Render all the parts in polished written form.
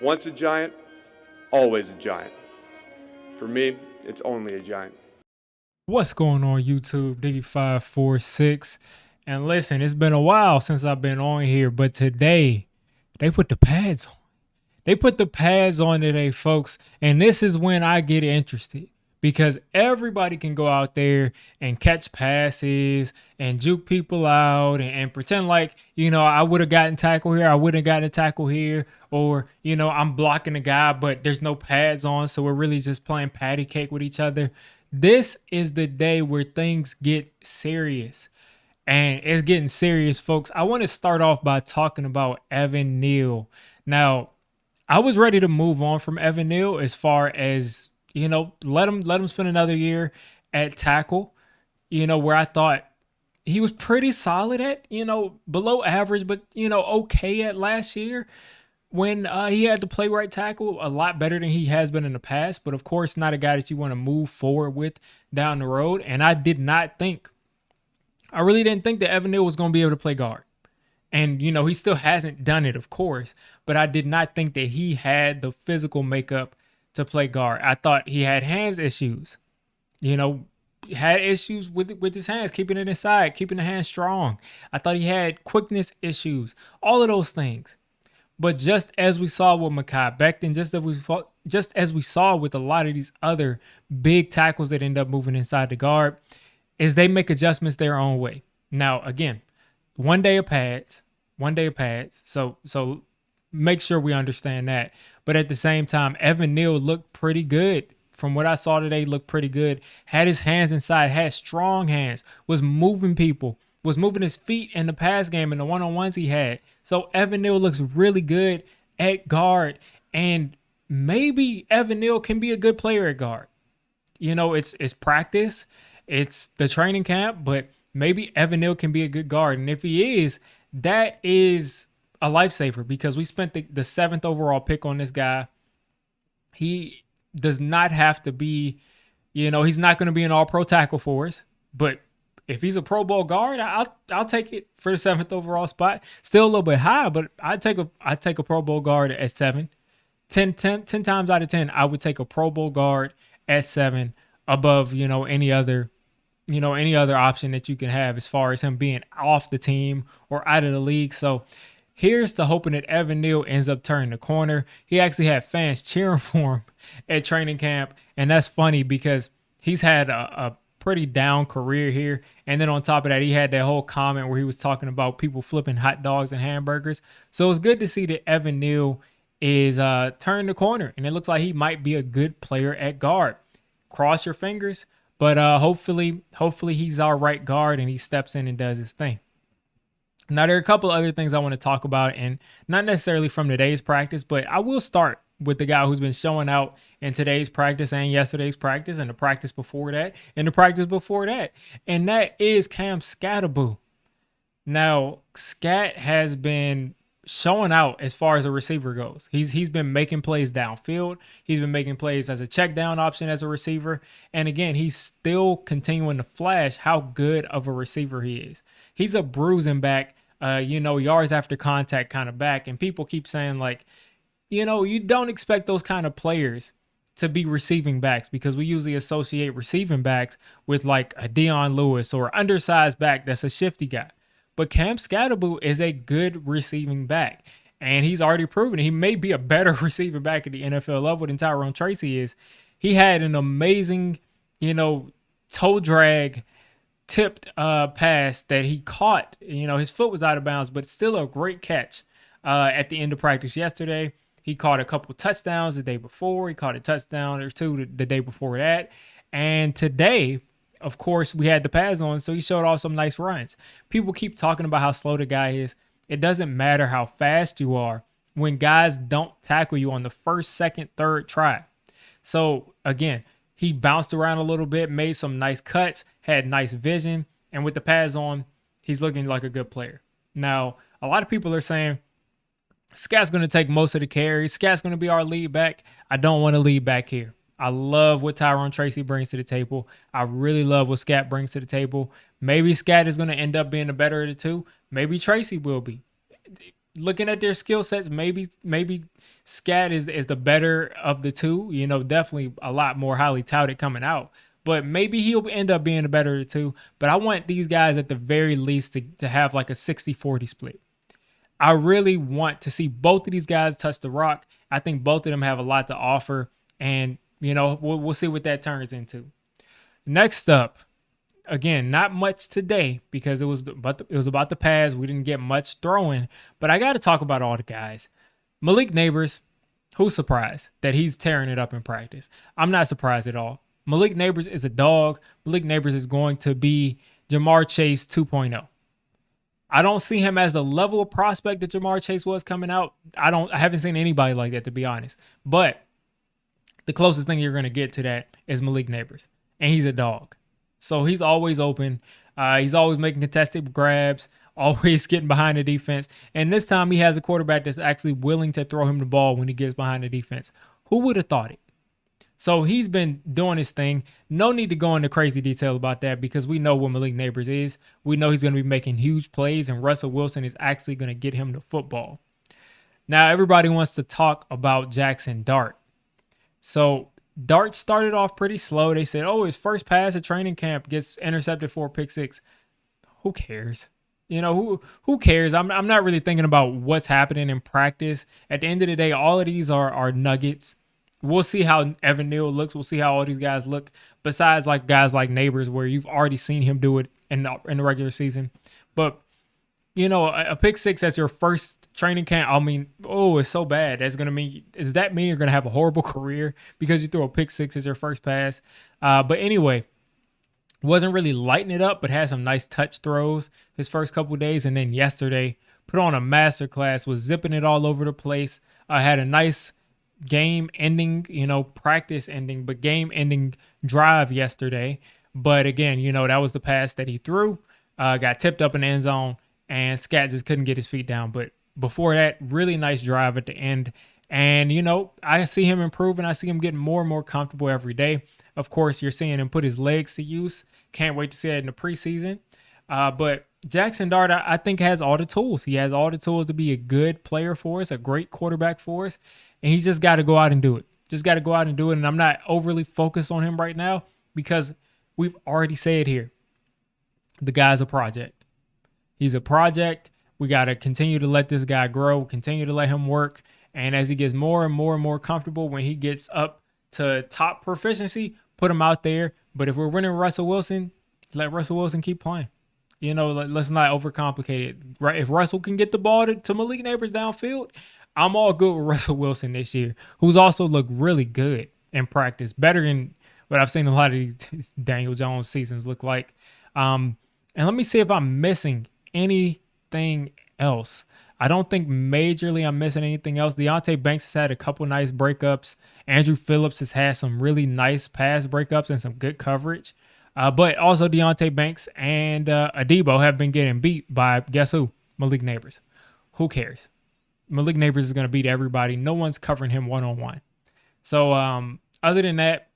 Once a giant, always a giant. For me, it's only a giant. What's going on YouTube? Diddy546. And listen, it's been a while since I've been on here, but today they put the pads on. They put the pads on today, folks. And this is when I get interested because everybody can go out there and catch passes and juke people out and pretend like, I would have gotten tackle here. I wouldn't have gotten a tackle here. Or, I'm blocking a guy, but there's no pads on. So we're really just playing patty cake with each other. This is the day where things get serious. And it's getting serious, folks. I want to start off by talking about Evan Neal. Now, I was ready to move on from Evan Neal as far as, let him spend another year at tackle, where I thought he was pretty solid at, below average, but, okay at last year when he had to play right tackle, a lot better than he has been in the past. But, of course, not a guy that you want to move forward with down the road. And I really didn't think that Evan Neal was going to be able to play guard. And, he still hasn't done it, of course. But I did not think that he had the physical makeup to play guard. I thought he had hands issues. Had issues with his hands, keeping it inside, keeping the hands strong. I thought he had quickness issues. All of those things. But just as we saw with Mekhi Becton, just as we saw with a lot of these other big tackles that end up moving inside the guard, is they make adjustments their own way. Now, again, one day of pads. So make sure we understand that. But at the same time, Evan Neal looked pretty good. From what I saw today, looked pretty good. Had his hands inside, had strong hands, was moving people, was moving his feet in the pass game and the one-on-ones he had. So Evan Neal looks really good at guard. And maybe Evan Neal can be a good player at guard. It's practice. It's the training camp, but maybe Evan Neal can be a good guard. And if he is, that is a lifesaver because we spent the 7th overall pick on this guy. He does not have to be, he's not going to be an all-pro tackle for us. But if he's a Pro Bowl guard, I'll take it for the 7th overall spot. Still a little bit high, but I'd take a Pro Bowl guard at 7. 10 times out of 10, I would take a Pro Bowl guard at 7 above, any other option that you can have as far as him being off the team or out of the league. So here's the hoping that Evan Neal ends up turning the corner. He actually had fans cheering for him at training camp. And that's funny because he's had a pretty down career here. And then on top of that, he had that whole comment where he was talking about people flipping hot dogs and hamburgers. So it's good to see that Evan Neal is turning the corner. And it looks like he might be a good player at guard. Cross your fingers. But hopefully he's our right guard and he steps in and does his thing. Now, there are a couple other things I want to talk about, and not necessarily from today's practice, but I will start with the guy who's been showing out in today's practice and yesterday's practice and the practice before that and the practice before that. And that is Cam Skattebo. Now, Scat has been showing out as far as a receiver goes. He's been making plays downfield. He's been making plays as a check down option as a receiver. And again, he's still continuing to flash how good of a receiver he is. He's a bruising back, yards after contact kind of back. And people keep saying like, you don't expect those kind of players to be receiving backs because we usually associate receiving backs with like a Dion Lewis or undersized back that's a shifty guy. But Cam Skattebo is a good receiving back. And he's already proven he may be a better receiving back at the NFL level than Tyrone Tracy is. He had an amazing, toe drag tipped pass that he caught. His foot was out of bounds, but still a great catch at the end of practice yesterday. He caught a couple touchdowns the day before. He caught a touchdown or two the day before that. And today, of course, we had the pads on, so he showed off some nice runs. People keep talking about how slow the guy is. It doesn't matter how fast you are when guys don't tackle you on the first, second, third try. So, again, he bounced around a little bit, made some nice cuts, had nice vision, and with the pads on, he's looking like a good player. Now, a lot of people are saying, Scat's going to take most of the carries. Scat's going to be our lead back. I don't want to lead back here. I love what Tyrone Tracy brings to the table. I really love what Scat brings to the table. Maybe Scat is going to end up being the better of the two. Maybe Tracy will be. looking at their skill sets, maybe Scat is the better of the two. Definitely a lot more highly touted coming out. But maybe he'll end up being the better of the two. But I want these guys at the very least to have like a 60-40 split. I really want to see both of these guys touch the rock. I think both of them have a lot to offer. And, we'll see what that turns into. Next up, again, not much today because it was about the pass. We didn't get much throwing. But I got to talk about all the guys. Malik Nabers, who's surprised that he's tearing it up in practice? I'm not surprised at all. Malik Nabers is a dog. Malik Nabers is going to be Jamar Chase 2.0. I don't see him as the level of prospect that Jamar Chase was coming out. I haven't seen anybody like that, to be honest. But the closest thing you're going to get to that is Malik Nabers. And he's a dog. So he's always open. He's always making contested grabs, always getting behind the defense. And this time he has a quarterback that's actually willing to throw him the ball when he gets behind the defense. Who would have thought it? So he's been doing his thing. No need to go into crazy detail about that because we know what Malik Nabers is. We know he's going to be making huge plays, and Russell Wilson is actually going to get him the football. Now, everybody wants to talk about Jaxson Dart. So Dart started off pretty slow. They said, his first pass at training camp gets intercepted for a pick six. Who cares? Who cares? I'm not really thinking about what's happening in practice. At the end of the day, all of these are nuggets. We'll see how Evan Neal looks. We'll see how all these guys look. Besides, like guys like Nabers, where you've already seen him do it in the regular season. But a pick six as your first training camp. I mean, it's so bad. Does that mean you're gonna have a horrible career because you throw a pick six as your first pass? But anyway, wasn't really lighting it up, but had some nice touch throws his first couple of days, and then yesterday put on a masterclass, was zipping it all over the place. Had a nice game-ending, practice-ending, but game-ending drive yesterday. But again, that was the pass that he threw. Got tipped up in the end zone, and Scat just couldn't get his feet down. But before that, really nice drive at the end. And, I see him improving. I see him getting more and more comfortable every day. Of course, you're seeing him put his legs to use. Can't wait to see it in the preseason. But Jaxson Dart, I think, has all the tools. He has all the tools to be a good player for us, a great quarterback for us. And he's just got to go out and do it. And I'm not overly focused on him right now because we've already said here, the guy's a project. He's a project. We got to continue to let this guy grow, continue to let him work. And as he gets more and more and more comfortable, when he gets up to top proficiency, put him out there. But if we're winning Russell Wilson, let Russell Wilson keep playing. Let's not overcomplicate it. Right? If Russell can get the ball to Malik Nabers downfield, I'm all good with Russell Wilson this year, who's also looked really good in practice, better than what I've seen a lot of these Daniel Jones seasons look like. And let me see if I'm missing anything else. I don't think majorly I'm missing anything else. Deonte Banks has had a couple nice breakups. Andrew Phillips has had some really nice pass breakups and some good coverage. But also Deonte Banks and Adebo have been getting beat by, guess who? Malik Nabers. Who cares? Malik Nabers is going to beat everybody. No one's covering him one-on-one. So other than that,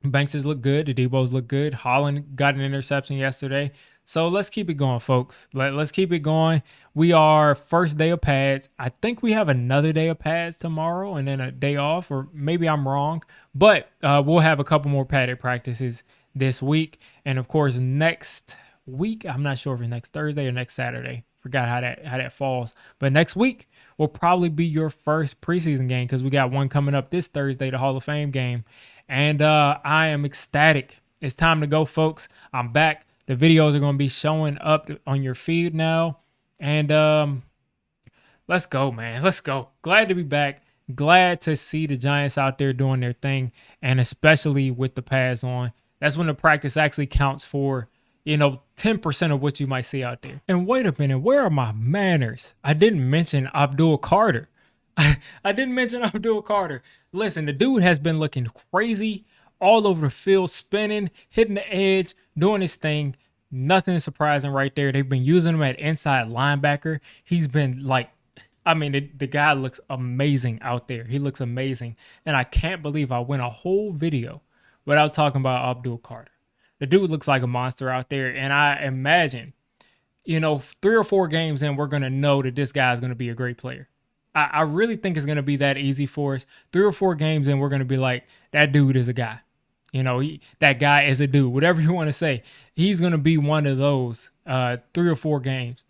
Banks has looked good. Adebo's looked good. Holland got an interception yesterday. So let's keep it going, folks. Let's keep it going. We are first day of pads. I think we have another day of pads tomorrow and then a day off, or maybe I'm wrong. But we'll have a couple more padded practices this week. And, of course, next week, I'm not sure if it's next Thursday or next Saturday. Forgot how that falls. But next week will probably be your first preseason game because we got one coming up this Thursday, the Hall of Fame game. And I am ecstatic. It's time to go, folks. I'm back. The videos are going to be showing up on your feed now. And let's go, man. Let's go. Glad to be back. Glad to see the Giants out there doing their thing, and especially with the pads on. That's when the practice actually counts for, 10% of what you might see out there. And wait a minute, where are my manners? I didn't mention Abdul Carter. I didn't mention Abdul Carter. Listen, the dude has been looking crazy all over the field, spinning, hitting the edge, doing his thing. Nothing surprising right there. They've been using him at inside linebacker. He's been the guy looks amazing out there. He looks amazing. And I can't believe I went a whole video without talking about Abdul Carter. The dude looks like a monster out there. And I imagine, 3 or 4 games in, we're going to know that this guy is going to be a great player. I really think it's going to be that easy for us. 3 or 4 games in, we're going to be like, that dude is a guy. That guy is a dude. Whatever you want to say, he's going to be one of those 3 or 4 games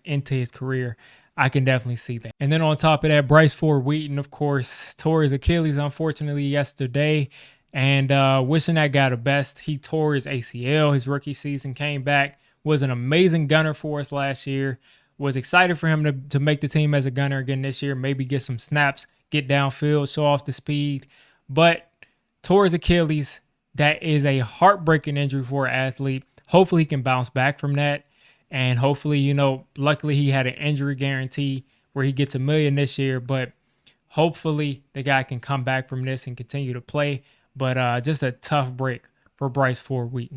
into his career. I can definitely see that. And then on top of that, Bryce Ford Wheaton, of course, tore his Achilles, unfortunately, yesterday. And wishing that guy the best. He tore his ACL his rookie season, came back, was an amazing gunner for us last year. Was excited for him to make the team as a gunner again this year, maybe get some snaps, get downfield, show off the speed. But tore his Achilles. That is a heartbreaking injury for an athlete. Hopefully he can bounce back from that. And hopefully, luckily he had an injury guarantee where he gets $1 million this year. But hopefully the guy can come back from this and continue to play. But just a tough break for Bryce Ford Wheaton.